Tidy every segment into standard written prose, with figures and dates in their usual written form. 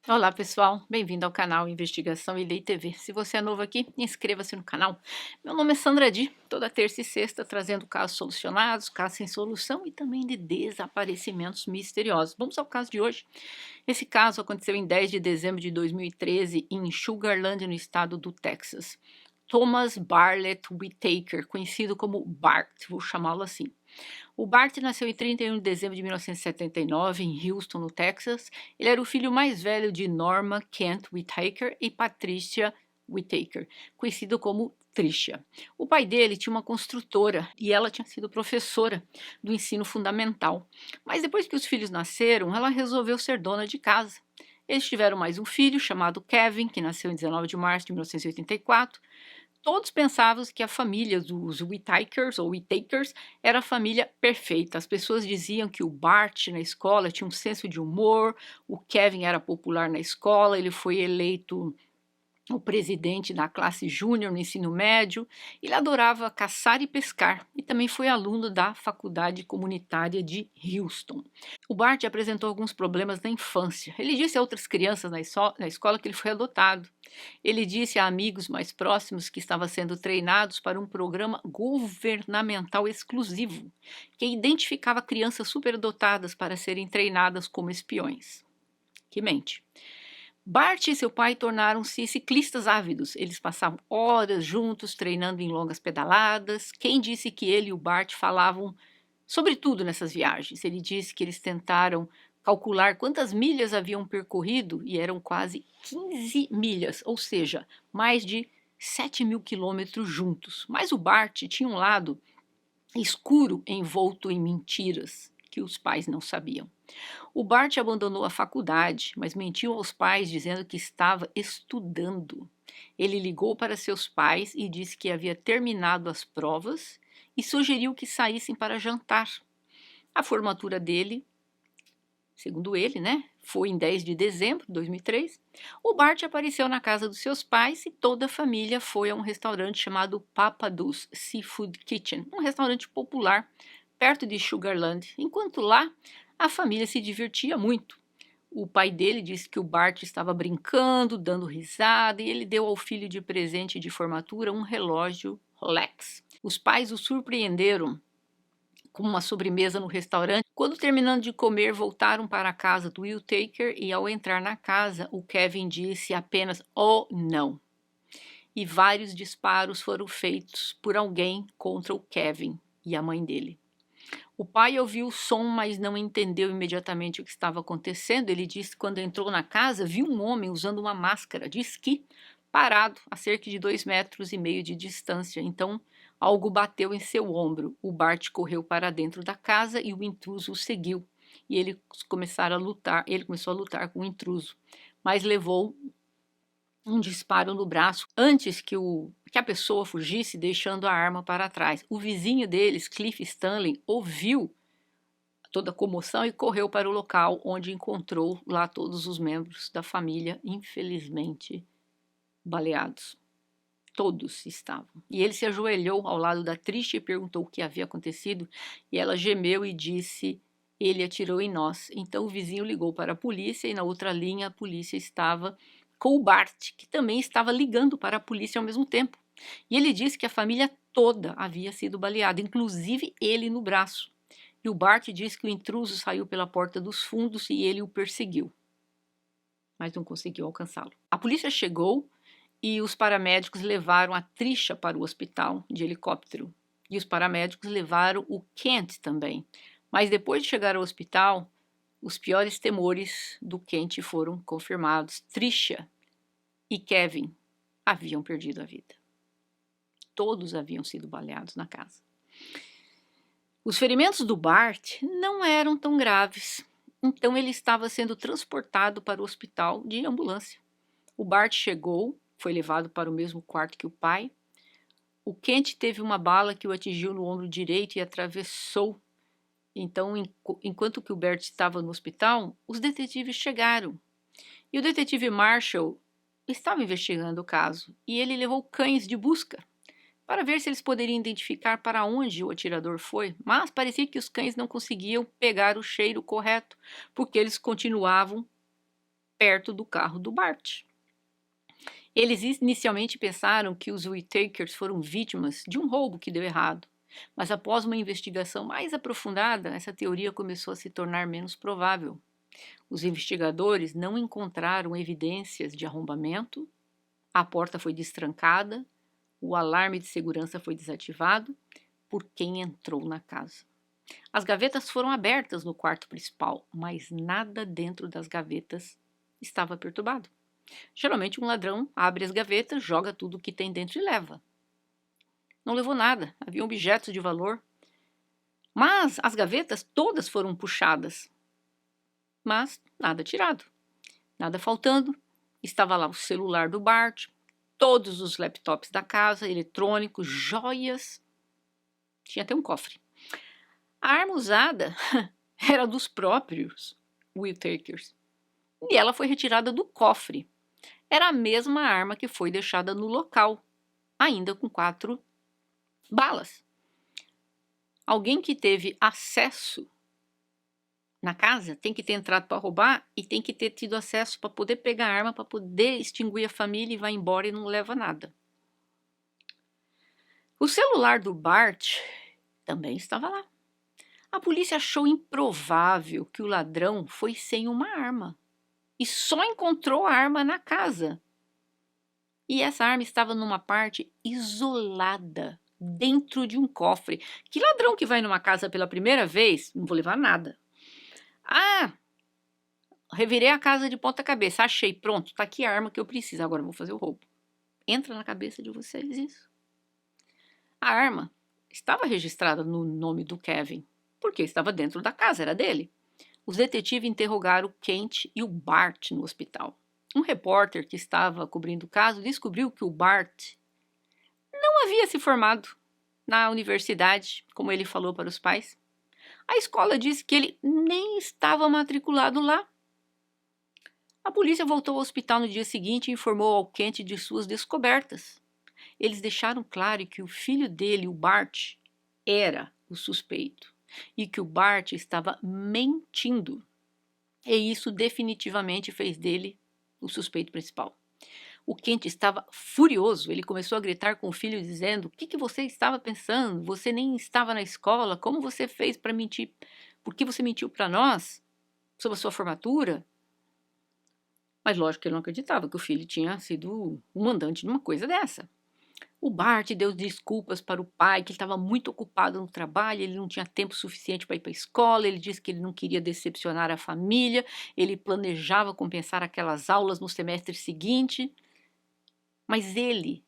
Olá pessoal, bem-vindo ao canal Investigação e Lei TV. Se você é novo aqui, inscreva-se no canal. Meu nome é Sandra Di, toda terça e sexta trazendo casos solucionados, casos sem solução e também de desaparecimentos misteriosos. Vamos ao caso de hoje. Esse caso aconteceu em 10 de dezembro de 2013 em Sugarland, no estado do Texas. Thomas Bartlett Whittaker, conhecido como Bart, vou chamá-lo assim. O Bart nasceu em 31 de dezembro de 1979 em Houston, no Texas. Ele era o filho mais velho de Norma Kent Whittaker e Patricia Whittaker, conhecido como Tricia. O pai dele tinha uma construtora e ela tinha sido professora do ensino fundamental. Mas depois que os filhos nasceram, ela resolveu ser dona de casa. Eles tiveram mais um filho chamado Kevin, que nasceu em 19 de março de 1984. Todos pensavam que a família dos Whittakers ou Whittakers era a família perfeita. As pessoas diziam que o Bart na escola tinha um senso de humor, o Kevin era popular na escola, ele foi eleito o presidente da classe júnior no ensino médio. Ele adorava caçar e pescar e também foi aluno da faculdade comunitária de Houston. O Bart apresentou alguns problemas na infância. Ele disse a outras crianças na escola que ele foi adotado. Ele disse a amigos mais próximos que estava sendo treinados para um programa governamental exclusivo, que identificava crianças superdotadas para serem treinadas como espiões. Que mente. Bart e seu pai tornaram-se ciclistas ávidos. Eles passavam horas juntos treinando em longas pedaladas. Quem disse que ele e o Bart falavam sobre tudo nessas viagens? Ele disse que eles tentaram calcular quantas milhas haviam percorrido e eram quase 15 milhas, ou seja, mais de 7.000 quilômetros juntos. Mas o Bart tinha um lado escuro envolto em mentiras que os pais não sabiam. O Bart abandonou a faculdade, mas mentiu aos pais dizendo que estava estudando. Ele ligou para seus pais e disse que havia terminado as provas e sugeriu que saíssem para jantar. A formatura dele, segundo ele, foi em 10 de dezembro de 2003. O Bart apareceu na casa dos seus pais e toda a família foi a um restaurante chamado Papado's Seafood Kitchen, um restaurante popular perto de Sugarland. Enquanto lá, a família se divertia muito. O pai dele disse que o Bart estava brincando, dando risada, e ele deu ao filho de presente de formatura um relógio Rolex. Os pais o surpreenderam com uma sobremesa no restaurante. Quando terminando de comer, voltaram para a casa do Whittaker e ao entrar na casa, o Kevin disse apenas "oh não". E vários disparos foram feitos por alguém contra o Kevin e a mãe dele. O pai ouviu o som, mas não entendeu imediatamente o que estava acontecendo. Ele disse que quando entrou na casa, viu um homem usando uma máscara de esqui parado a cerca de 2,5 metros de distância. Então, algo bateu em seu ombro. O Bart correu para dentro da casa e o intruso o seguiu. E ele começou a lutar com o intruso, mas levou um disparo no braço antes que a pessoa fugisse, deixando a arma para trás. O vizinho deles, Cliff Stanley, ouviu toda a comoção e correu para o local, onde encontrou lá todos os membros da família, infelizmente baleados. Todos estavam. E ele se ajoelhou ao lado da Tricia e perguntou o que havia acontecido, e ela gemeu e disse: ele atirou em nós. Então o vizinho ligou para a polícia e na outra linha a polícia estava com o Bart, que também estava ligando para a polícia ao mesmo tempo. E ele disse que a família toda havia sido baleada, inclusive ele no braço. E o Bart disse que o intruso saiu pela porta dos fundos e ele o perseguiu, mas não conseguiu alcançá-lo. A polícia chegou e os paramédicos levaram a Tricia para o hospital de helicóptero. E os paramédicos levaram o Kent também. Mas depois de chegar ao hospital, os piores temores do Kent foram confirmados. Tricia e Kevin haviam perdido a vida. Todos haviam sido baleados na casa. Os ferimentos do Bart não eram tão graves, então ele estava sendo transportado para o hospital de ambulância. O Bart chegou, foi levado para o mesmo quarto que o pai. O Kent teve uma bala que o atingiu no ombro direito e atravessou. Então, enquanto que o Bart estava no hospital, os detetives chegaram. E o detetive Marshall estava investigando o caso e ele levou cães de busca para ver se eles poderiam identificar para onde o atirador foi, mas parecia que os cães não conseguiam pegar o cheiro correto, porque eles continuavam perto do carro do Bart. Eles inicialmente pensaram que os Whittakers foram vítimas de um roubo que deu errado, mas após uma investigação mais aprofundada, essa teoria começou a se tornar menos provável. Os investigadores não encontraram evidências de arrombamento, a porta foi destrancada, o alarme de segurança foi desativado por quem entrou na casa. As gavetas foram abertas no quarto principal, mas nada dentro das gavetas estava perturbado. Geralmente um ladrão abre as gavetas, joga tudo o que tem dentro e leva. Não levou nada, havia objetos de valor. Mas as gavetas todas foram puxadas. Mas nada tirado, nada faltando. Estava lá o celular do Bart, todos os laptops da casa, eletrônicos, joias. Tinha até um cofre. A arma usada era dos próprios Whittakers. E ela foi retirada do cofre. Era a mesma arma que foi deixada no local, ainda com 4 balas. Alguém que teve acesso na casa tem que ter entrado para roubar e tem que ter tido acesso para poder pegar a arma, para poder extinguir a família e vai embora e não leva nada. O celular do Bart também estava lá. A polícia achou improvável que o ladrão foi sem uma arma e só encontrou a arma na casa. E essa arma estava numa parte isolada, dentro de um cofre. Que ladrão que vai numa casa pela primeira vez? Não vou levar nada. Ah, revirei a casa de ponta cabeça, achei, pronto, tá aqui a arma que eu preciso, agora eu vou fazer o roubo. Entra na cabeça de vocês isso? A arma estava registrada no nome do Kevin, porque estava dentro da casa, era dele. Os detetives interrogaram o Kent e o Bart no hospital. Um repórter que estava cobrindo o caso descobriu que o Bart não havia se formado na universidade, como ele falou para os pais. A escola disse que ele nem estava matriculado lá. A polícia voltou ao hospital no dia seguinte e informou ao Kent de suas descobertas. Eles deixaram claro que o filho dele, o Bart, era o suspeito e que o Bart estava mentindo. E isso definitivamente fez dele o suspeito principal. O Kent estava furioso. Ele começou a gritar com o filho, dizendo: "O que você estava pensando? Você nem estava na escola. Como você fez para mentir? Por que você mentiu para nós sobre a sua formatura?" Mas lógico que ele não acreditava que o filho tinha sido o mandante de uma coisa dessa. O Bart deu desculpas para o pai, que ele estava muito ocupado no trabalho, ele não tinha tempo suficiente para ir para a escola, ele disse que ele não queria decepcionar a família, ele planejava compensar aquelas aulas no semestre seguinte, mas ele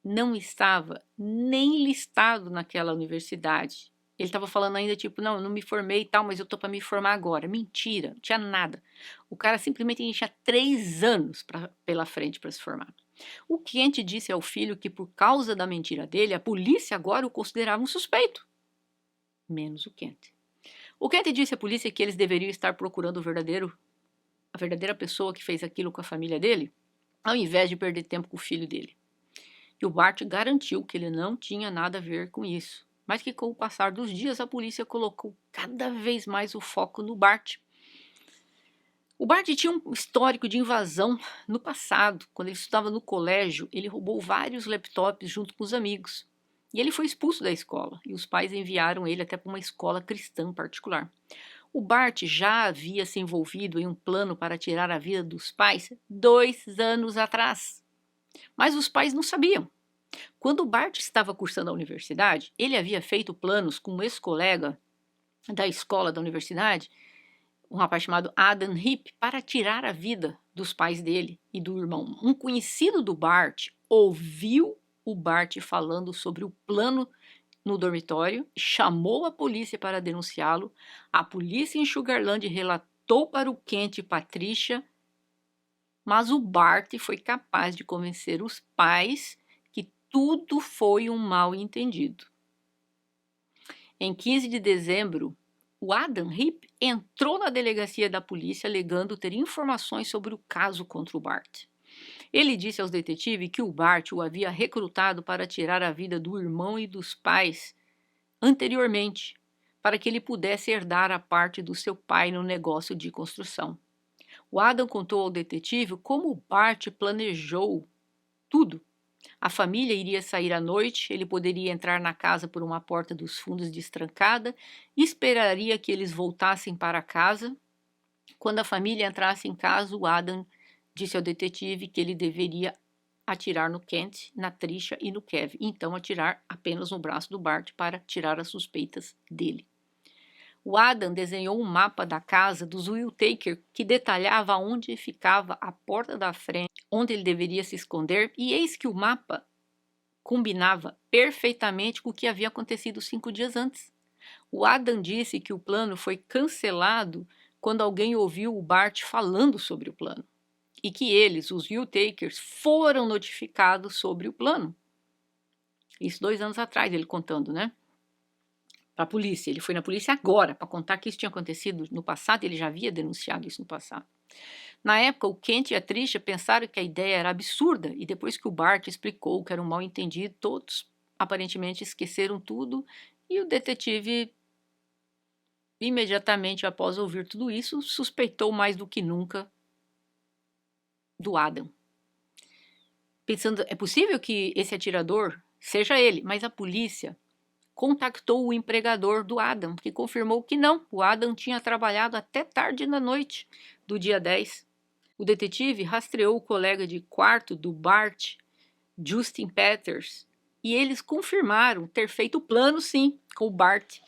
não estava nem listado naquela universidade. Ele estava falando ainda tipo, não, eu não me formei e tal, mas eu tô para me formar agora. Mentira, não tinha nada. O cara simplesmente tinha 3 anos pela frente para se formar. O Kent disse ao filho que por causa da mentira dele, a polícia agora o considerava um suspeito. Menos o Kent. O Kent disse à polícia que eles deveriam estar procurando a verdadeira pessoa que fez aquilo com a família dele, ao invés de perder tempo com o filho dele. E o Bart garantiu que ele não tinha nada a ver com isso, mas que com o passar dos dias a polícia colocou cada vez mais o foco no Bart. O Bart tinha um histórico de invasão no passado. Quando ele estudava no colégio, ele roubou vários laptops junto com os amigos. E ele foi expulso da escola, e os pais enviaram ele até para uma escola cristã particular. O Bart já havia se envolvido em um plano para tirar a vida dos pais 2 anos atrás. Mas os pais não sabiam. Quando o Bart estava cursando a universidade, ele havia feito planos com um ex-colega da escola da universidade, um rapaz chamado Adam Heap, para tirar a vida dos pais dele e do irmão. Um conhecido do Bart ouviu o Bart falando sobre o plano no dormitório, chamou a polícia para denunciá-lo. A polícia em Sugarland relatou para o Kent e Patricia, mas o Bart foi capaz de convencer os pais que tudo foi um mal-entendido. Em 15 de dezembro, o Adam Heap entrou na delegacia da polícia alegando ter informações sobre o caso contra o Bart. Ele disse aos detetives que o Bart o havia recrutado para tirar a vida do irmão e dos pais anteriormente, para que ele pudesse herdar a parte do seu pai no negócio de construção. O Adam contou ao detetive como o Bart planejou tudo. A família iria sair à noite, ele poderia entrar na casa por uma porta dos fundos destrancada e esperaria que eles voltassem para casa. Quando a família entrasse em casa, o Adam disse ao detetive que ele deveria atirar no Kent, na Trisha e no Kevin, então atirar apenas no braço do Bart para tirar as suspeitas dele. O Adam desenhou um mapa da casa dos Will Taker que detalhava onde ficava a porta da frente, onde ele deveria se esconder, e eis que o mapa combinava perfeitamente com o que havia acontecido 5 dias antes. O Adam disse que o plano foi cancelado quando alguém ouviu o Bart falando sobre o plano e que eles, os Will Takers, foram notificados sobre o plano. Isso 2 anos atrás, ele contando, né? Para a polícia. Ele foi na polícia agora para contar que isso tinha acontecido no passado, ele já havia denunciado isso no passado. Na época, o Kent e a Trisha pensaram que a ideia era absurda e depois que o Bart explicou que era um mal-entendido, todos aparentemente esqueceram tudo e o detetive, imediatamente após ouvir tudo isso, suspeitou mais do que nunca do Adam. Pensando, é possível que esse atirador seja ele, mas a polícia contactou o empregador do Adam, que confirmou que não, o Adam tinha trabalhado até tarde na noite do dia 10. O detetive rastreou o colega de quarto do Bart, Justin Peters, e eles confirmaram ter feito o plano, sim, com o Bart,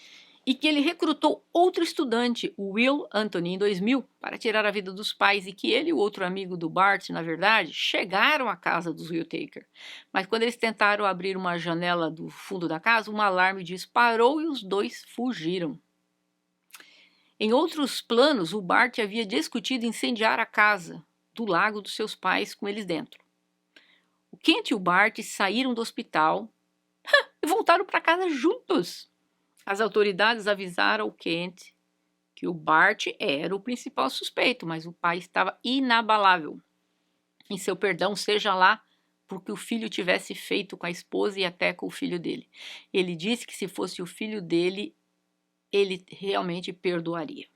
e que ele recrutou outro estudante, o Will Anthony, em 2000, para tirar a vida dos pais, e que ele e o outro amigo do Bart, na verdade, chegaram à casa dos Will Taker. Mas quando eles tentaram abrir uma janela do fundo da casa, um alarme disparou e os dois fugiram. Em outros planos, o Bart havia discutido incendiar a casa do lago dos seus pais com eles dentro. O Kent e o Bart saíram do hospital e voltaram para casa juntos. As autoridades avisaram o Kent que o Bart era o principal suspeito, mas o pai estava inabalável em seu perdão, seja lá porque o filho tivesse feito com a esposa e até com o filho dele. Ele disse que se fosse o filho dele, ele realmente perdoaria.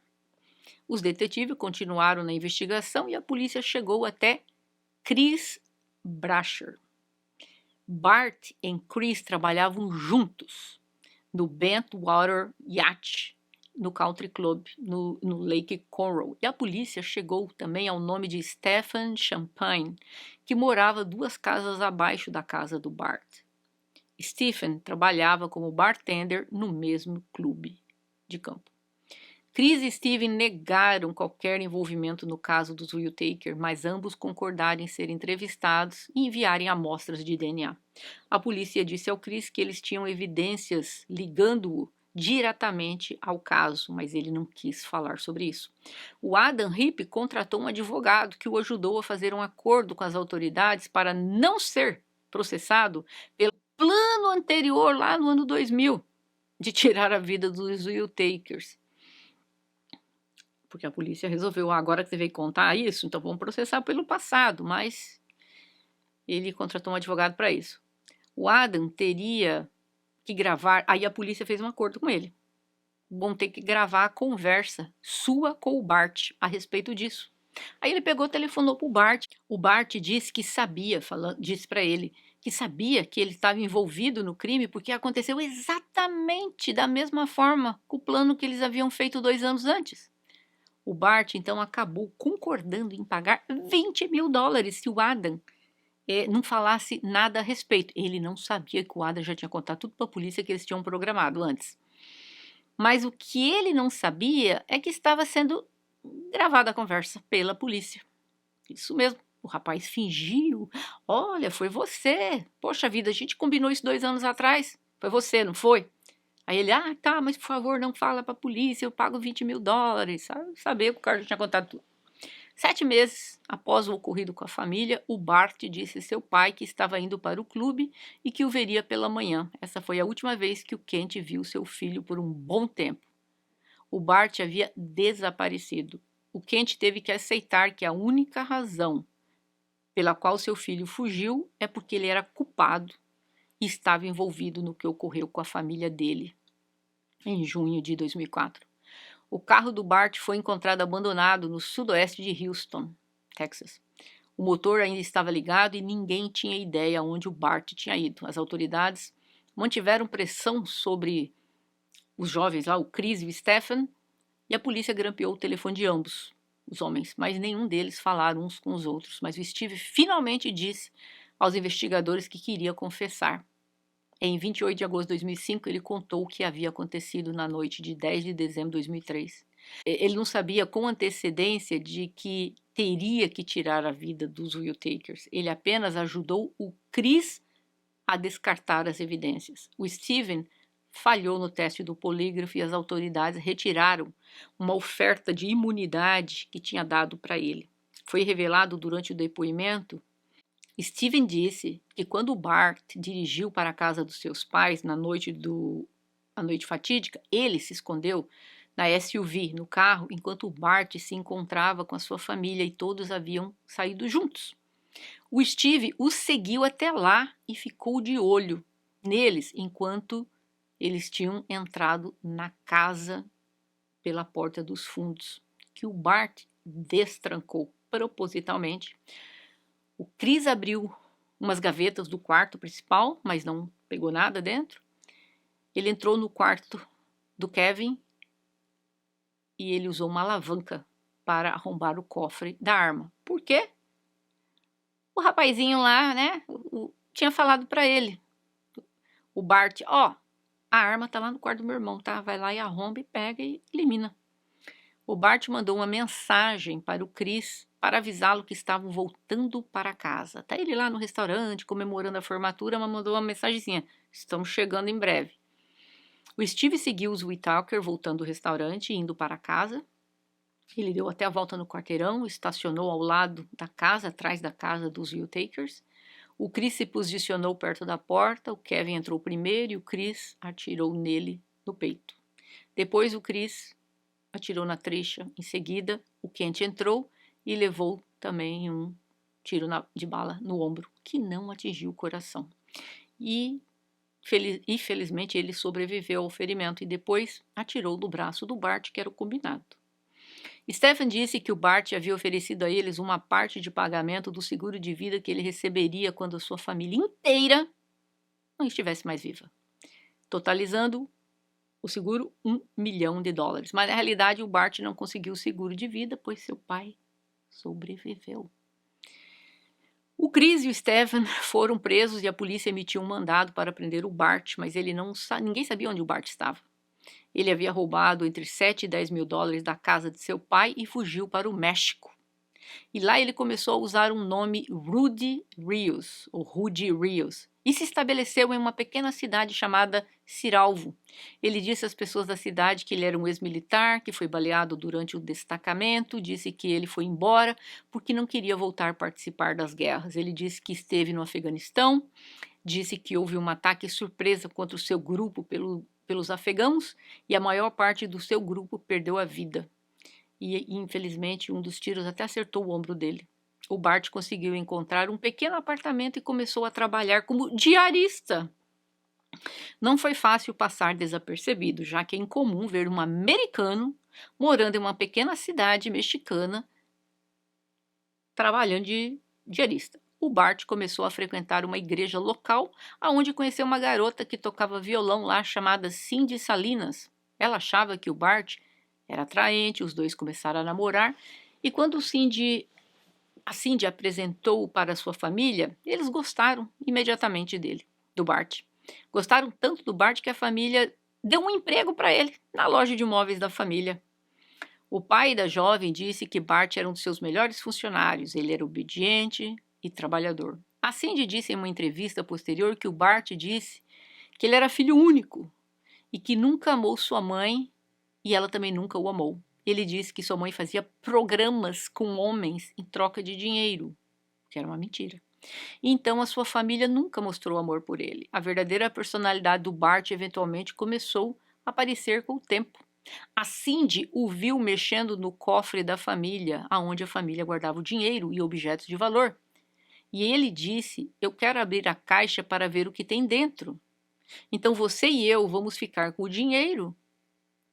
Os detetives continuaram na investigação e a polícia chegou até Chris Brasher. Bart e Chris trabalhavam juntos no Bentwater Yacht, no Country Club, no Lake Conroe. E a polícia chegou também ao nome de Stephen Champagne, que morava 2 casas abaixo da casa do Bart. Stephen trabalhava como bartender no mesmo clube de campo. Chris e Steven negaram qualquer envolvimento no caso dos Will Taker, mas ambos concordaram em serem entrevistados e enviarem amostras de DNA. A polícia disse ao Chris que eles tinham evidências ligando-o diretamente ao caso, mas ele não quis falar sobre isso. O Adam Heap contratou um advogado que o ajudou a fazer um acordo com as autoridades para não ser processado pelo plano anterior, lá no ano 2000, de tirar a vida dos Will Takers. Porque a polícia resolveu, agora que você veio contar isso, então vamos processar pelo passado, mas ele contratou um advogado para isso. O Adam teria que gravar, aí a polícia fez um acordo com ele. Vão ter que gravar a conversa sua com o Bart a respeito disso. Aí ele pegou, telefonou para o Bart. O Bart disse que sabia, disse para ele que sabia que ele estava envolvido no crime porque aconteceu exatamente da mesma forma com o plano que eles haviam feito 2 anos antes. O Bart, então, acabou concordando em pagar $20 mil se o Adam não falasse nada a respeito. Ele não sabia que o Adam já tinha contado tudo para a polícia que eles tinham programado antes. Mas o que ele não sabia é que estava sendo gravada a conversa pela polícia. Isso mesmo, o rapaz fingiu. Olha, foi você. Poxa vida, a gente combinou isso 2 anos atrás. Foi você, não foi? Aí ele, tá, mas por favor, não fala pra polícia, eu pago $20 mil. Saber que o cara já tinha contado tudo. 7 meses após o ocorrido com a família, o Bart disse a seu pai que estava indo para o clube e que o veria pela manhã. Essa foi a última vez que o Kent viu seu filho por um bom tempo. O Bart havia desaparecido. O Kent teve que aceitar que a única razão pela qual seu filho fugiu é porque ele era culpado e estava envolvido no que ocorreu com a família dele em junho de 2004. O carro do Bart foi encontrado abandonado no sudoeste de Houston, Texas. O motor ainda estava ligado e ninguém tinha ideia onde o Bart tinha ido. As autoridades mantiveram pressão sobre os jovens lá, o Chris e o Stephen, e a polícia grampeou o telefone de ambos os homens, mas nenhum deles falaram uns com os outros. Mas o Steve finalmente disse aos investigadores que queria confessar. Em 28 de agosto de 2005, ele contou o que havia acontecido na noite de 10 de dezembro de 2003. Ele não sabia com antecedência de que teria que tirar a vida dos Will Takers. Ele apenas ajudou o Chris a descartar as evidências. O Steven falhou no teste do polígrafo e as autoridades retiraram uma oferta de imunidade que tinha dado para ele. Foi revelado durante o depoimento. Steven disse que quando o Bart dirigiu para a casa dos seus pais na noite fatídica, ele se escondeu na SUV, no carro, enquanto o Bart se encontrava com a sua família e todos haviam saído juntos. O Steve os seguiu até lá e ficou de olho neles enquanto eles tinham entrado na casa pela porta dos fundos, que o Bart destrancou propositalmente. O Chris abriu umas gavetas do quarto principal, mas não pegou nada dentro. Ele entrou no quarto do Kevin e ele usou uma alavanca para arrombar o cofre da arma. Por quê? O rapazinho lá, né, tinha falado para ele, o Bart, a arma tá lá no quarto do meu irmão, tá? Vai lá e arromba e pega e elimina. O Bart mandou uma mensagem para o Chris para avisá-lo que estavam voltando para casa. Tá ele lá no restaurante comemorando a formatura, mas mandou uma mensagenzinha: estamos chegando em breve. O Steve seguiu os Whittaker voltando do restaurante e indo para casa. Ele deu até a volta no quarteirão, estacionou ao lado da casa, atrás da casa dos Whittakers. O Chris se posicionou perto da porta, o Kevin entrou primeiro e o Chris atirou nele no peito. Depois o Chris atirou na trixa. Em seguida, o Kent entrou e levou também um tiro de bala no ombro, que não atingiu o coração. E felizmente ele sobreviveu ao ferimento e depois atirou no braço do Bart, que era o combinado. Stephen disse que o Bart havia oferecido a eles uma parte de pagamento do seguro de vida que ele receberia quando a sua família inteira não estivesse mais viva, totalizando o seguro $1 milhão. Mas na realidade o Bart não conseguiu o seguro de vida, pois seu pai sobreviveu. O Chris e o Stephen foram presos e a polícia emitiu um mandado para prender o Bart, mas ninguém sabia onde o Bart estava. Ele havia roubado entre 7 e 10 mil dólares da casa de seu pai e fugiu para o México. E lá ele começou a usar um nome Rudy Rios, ou Rudy Rios, e se estabeleceu em uma pequena cidade chamada Ciralvo. Ele disse às pessoas da cidade que ele era um ex-militar, que foi baleado durante o destacamento, disse que ele foi embora porque não queria voltar a participar das guerras. Ele disse que esteve no Afeganistão, disse que houve um ataque surpresa contra o seu grupo pelos afegãos e a maior parte do seu grupo perdeu a vida. E, infelizmente, um dos tiros até acertou o ombro dele. O Bart conseguiu encontrar um pequeno apartamento e começou a trabalhar como diarista. Não foi fácil passar desapercebido, já que é incomum ver um americano morando em uma pequena cidade mexicana trabalhando de diarista. O Bart começou a frequentar uma igreja local, onde conheceu uma garota que tocava violão lá chamada Cindy Salinas. Ela achava que o Bart era atraente, os dois começaram a namorar, e quando a Cindy apresentou-o para sua família, eles gostaram imediatamente do Bart. Gostaram tanto do Bart que a família deu um emprego para ele na loja de imóveis da família. O pai da jovem disse que Bart era um dos seus melhores funcionários, ele era obediente e trabalhador. A Cindy disse em uma entrevista posterior que o Bart disse que ele era filho único e que nunca amou sua mãe e ela também nunca o amou. Ele disse que sua mãe fazia programas com homens em troca de dinheiro, que era uma mentira. Então a sua família nunca mostrou amor por ele. A verdadeira personalidade do Bart eventualmente começou a aparecer com o tempo. A Cindy o viu mexendo no cofre da família, aonde a família guardava o dinheiro e objetos de valor. E ele disse: eu quero abrir a caixa para ver o que tem dentro. Então você e eu vamos ficar com o dinheiro.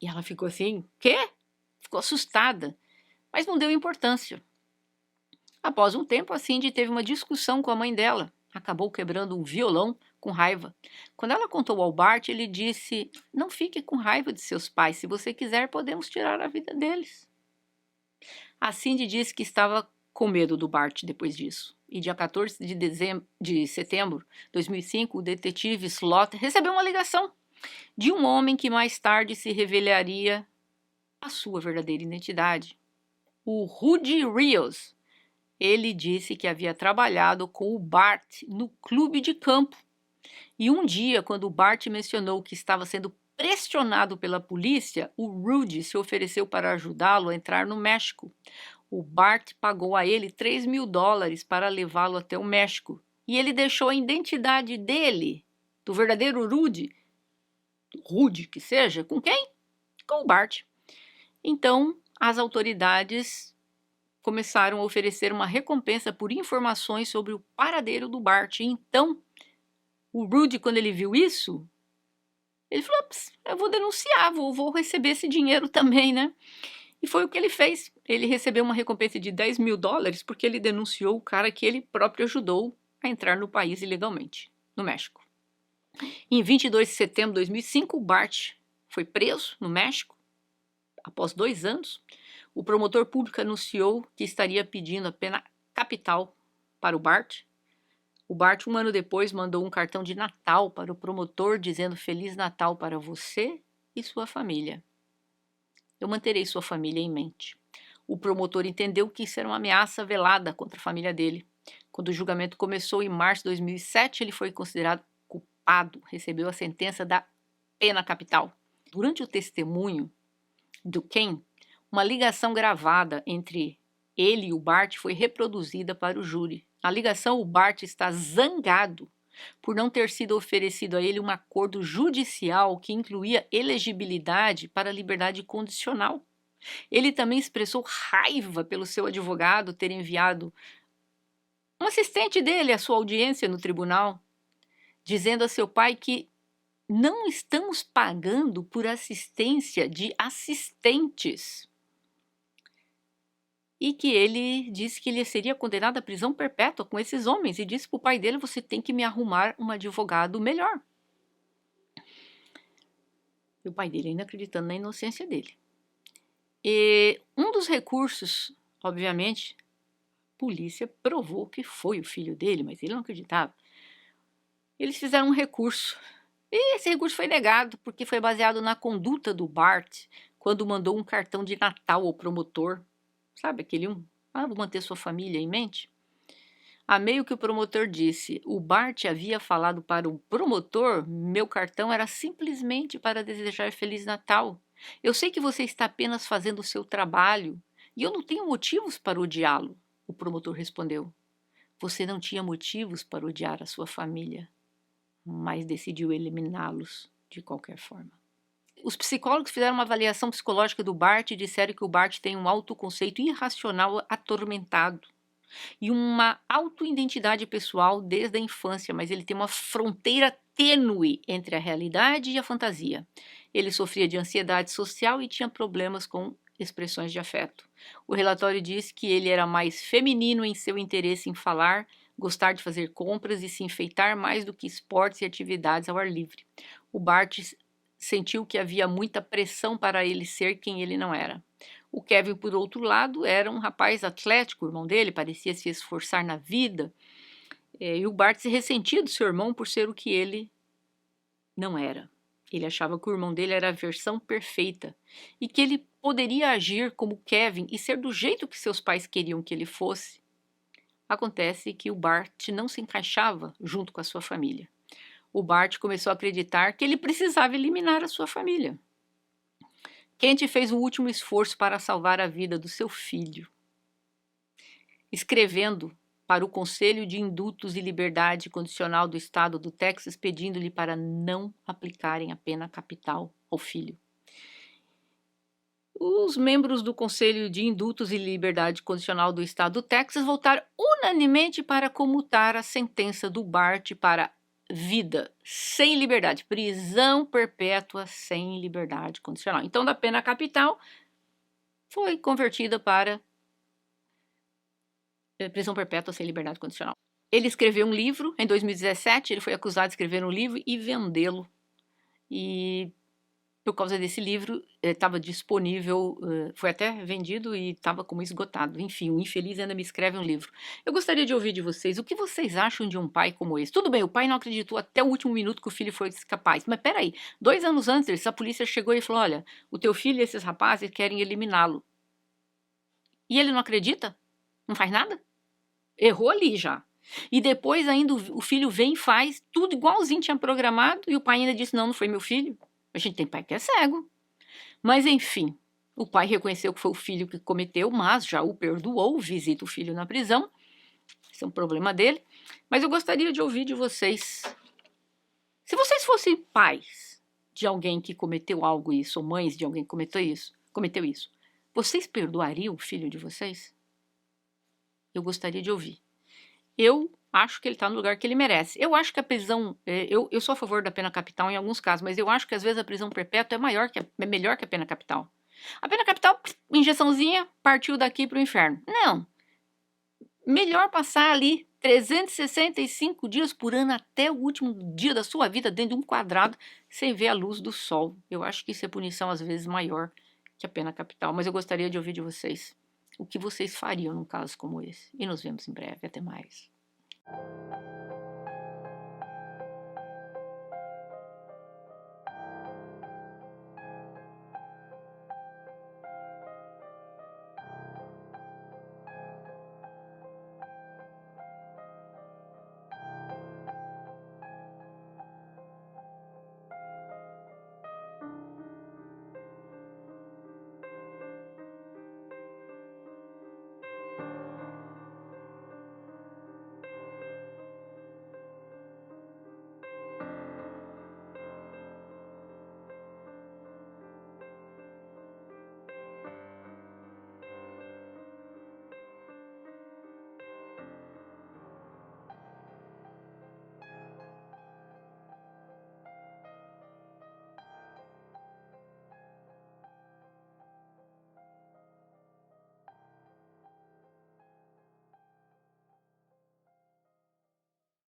E ela ficou assim: quê? ficou assustada, mas não deu importância. Após um tempo, a Cindy teve uma discussão com a mãe dela. Acabou quebrando um violão com raiva. Quando ela contou ao Bart, ele disse: "Não fique com raiva de seus pais. Se você quiser, podemos tirar a vida deles." A Cindy disse que estava com medo do Bart depois disso. E dia 14 de setembro de 2005, o detetive Slaughter recebeu uma ligação de um homem que mais tarde se revelaria a sua verdadeira identidade. O Rudy Rios. Ele disse que havia trabalhado com o Bart no clube de campo. E um dia, quando o Bart mencionou que estava sendo pressionado pela polícia, o Rudy se ofereceu para ajudá-lo a entrar no México. O Bart pagou a ele $3.000 para levá-lo até o México. E ele deixou a identidade dele, do verdadeiro Rudy que seja, com quem? Com o Bart. Então, as autoridades começaram a oferecer uma recompensa por informações sobre o paradeiro do Bart. Então, o Rudy, quando ele viu isso, ele falou: eu vou denunciar, vou receber esse dinheiro também, né? E foi o que ele fez. Ele recebeu uma recompensa de $10.000 porque ele denunciou o cara que ele próprio ajudou a entrar no país ilegalmente, no México. Em 22 de setembro de 2005, o Bart foi preso no México. Após 2 anos, o promotor público anunciou que estaria pedindo a pena capital para o Bart. O Bart, 1 ano depois, mandou um cartão de Natal para o promotor dizendo: "Feliz Natal para você e sua família. Eu manterei sua família em mente." O promotor entendeu que isso era uma ameaça velada contra a família dele. Quando o julgamento começou em março de 2007, ele foi considerado culpado, recebeu a sentença da pena capital. Durante o testemunho do Ken, uma ligação gravada entre ele e o Bart foi reproduzida para o júri. Na ligação, o Bart está zangado por não ter sido oferecido a ele um acordo judicial que incluía elegibilidade para a liberdade condicional. Ele também expressou raiva pelo seu advogado ter enviado um assistente dele à sua audiência no tribunal, dizendo a seu pai que não estamos pagando por assistência de assistentes. E que ele disse que ele seria condenado à prisão perpétua com esses homens. E disse para o pai dele: "Você tem que me arrumar um advogado melhor." E o pai dele ainda acreditando na inocência dele. E um dos recursos, obviamente, a polícia provou que foi o filho dele, mas ele não acreditava. Eles fizeram um recurso. E esse recurso foi negado porque foi baseado na conduta do Bart quando mandou um cartão de Natal ao promotor. Sabe aquele vou manter sua família em mente? A meio que o promotor disse, o Bart havia falado para o promotor: "Meu cartão era simplesmente para desejar Feliz Natal. Eu sei que você está apenas fazendo o seu trabalho e eu não tenho motivos para odiá-lo." O promotor respondeu: "Você não tinha motivos para odiar a sua família, mas decidiu eliminá-los de qualquer forma." Os psicólogos fizeram uma avaliação psicológica do Bart e disseram que o Bart tem um autoconceito irracional atormentado e uma autoidentidade pessoal desde a infância, mas ele tem uma fronteira tênue entre a realidade e a fantasia. Ele sofria de ansiedade social e tinha problemas com expressões de afeto. O relatório diz que ele era mais feminino em seu interesse em falar, gostar de fazer compras e se enfeitar mais do que esportes e atividades ao ar livre. O Bart sentiu que havia muita pressão para ele ser quem ele não era. O Kevin, por outro lado, era um rapaz atlético, o irmão dele parecia se esforçar na vida, e o Bart se ressentia do seu irmão por ser o que ele não era. Ele achava que o irmão dele era a versão perfeita e que ele poderia agir como Kevin e ser do jeito que seus pais queriam que ele fosse. Acontece que o Bart não se encaixava junto com a sua família. O Bart começou a acreditar que ele precisava eliminar a sua família. Kent fez um último esforço para salvar a vida do seu filho, escrevendo para o Conselho de Indultos e Liberdade Condicional do Estado do Texas, pedindo-lhe para não aplicarem a pena capital ao filho. Os membros do Conselho de Indultos e Liberdade Condicional do Estado do Texas votaram unanimemente para comutar a sentença do Bart para vida sem liberdade, prisão perpétua sem liberdade condicional. Então, da pena capital foi convertida para prisão perpétua sem liberdade condicional. Ele escreveu um livro, em 2017, ele foi acusado de escrever um livro e vendê-lo. E por causa desse livro, estava disponível, foi até vendido e estava como esgotado. Enfim, o infeliz ainda me escreve um livro. Eu gostaria de ouvir de vocês, o que vocês acham de um pai como esse? Tudo bem, o pai não acreditou até o último minuto que o filho foi capaz, mas peraí, 2 anos antes, a polícia chegou e falou, olha, o teu filho e esses rapazes querem eliminá-lo. E ele não acredita? Não faz nada? Errou ali já. E depois ainda o filho vem e faz tudo igualzinho tinha programado e o pai ainda disse, não, não foi meu filho. A gente tem pai que é cego. Mas enfim, o pai reconheceu que foi o filho que cometeu, mas já o perdoou, visita o filho na prisão. Esse é um problema dele. Mas eu gostaria de ouvir de vocês. Se vocês fossem pais de alguém que cometeu algo isso, ou mães de alguém que cometeu isso, vocês perdoariam o filho de vocês? Eu gostaria de ouvir. Eu acho que ele está no lugar que ele merece. Eu acho que a prisão, eu sou a favor da pena capital em alguns casos, mas eu acho que às vezes a prisão perpétua é melhor que a pena capital. A pena capital, injeçãozinha, partiu daqui para o inferno. Não. Melhor passar ali 365 dias por ano até o último dia da sua vida dentro de um quadrado sem ver a luz do sol. Eu acho que isso é punição às vezes maior que a pena capital, mas eu gostaria de ouvir de vocês. O que vocês fariam num caso como esse? E nos vemos em breve. Até mais.